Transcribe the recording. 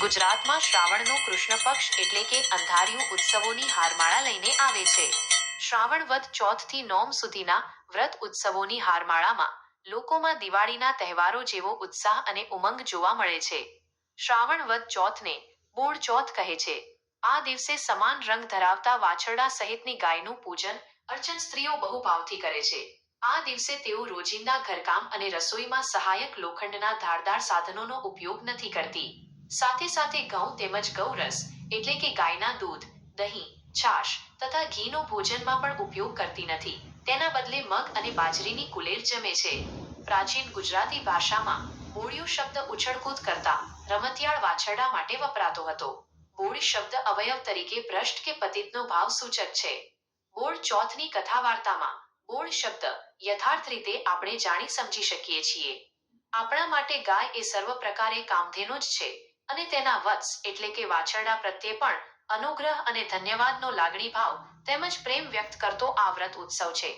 ગુજરાતમાં શ્રાવણનો કૃષ્ણ પક્ષ એટલે કે અંધારિયું ઉત્સવોની હારમાળા લઈને આવે છે. શ્રાવણ વદ ચોથથી નોમ સુધીના વ્રત ઉત્સવોની હારમાળામાં લોકોમાં દિવાળીના તહેવારો જેવો ઉત્સાહ અને ઉમંગ જોવા મળે છે. શ્રાવણ વદ ચોથને બોળ ચોથ કહે છે. આ દિવસે સમાન રંગ ધરાવતા વાછરડા સહિતની ગાયનું પૂજન અર્ચન સ્ત્રીઓ બહુ ભાવથી કરે છે. આ દિવસે તેઓ રોજિંદા ઘરકામ અને રસોઈમાં સહાયક લોખંડના ધારદાર સાધનોનો ઉપયોગ નથી કરતી. સાથે સાથે ઘઉં તેમજ ગૌરસ એટલે કે ગાયના દૂધ, દહીં, છાશ તથા ઘીનો ભોજનમાં પણ ઉપયોગ કરતી નથી. તેના બદલે મગ અને બાજરીની કુલેર જમે છે. પ્રાચીન ગુજરાતી ભાષામાં બોળિયો શબ્દ ઉછળકૂદ કરતા રમતિયાળ વાછરડા માટે વપરાતો હતો. બોળ શબ્દ અવયવ તરીકે ભ્રષ્ટ કે પતિતનો ભાવ સૂચક છે. બોળ ચોથની કથા વાર્તામાં બોળ શબ્દ યથાર્થ રીતે આપણે જાણી સમજી શકીએ છીએ. આપણા માટે ગાય એ સર્વ પ્રકારે કામધેનુ જ છે અને તેના વત્સ એટલે કે વાછરડા પ્રત્યે પણ અનુગ્રહ અને ધન્યવાદનો લાગણી ભાવ તેમજ પ્રેમ વ્યક્ત કરતો આ વ્રત ઉત્સવ છે.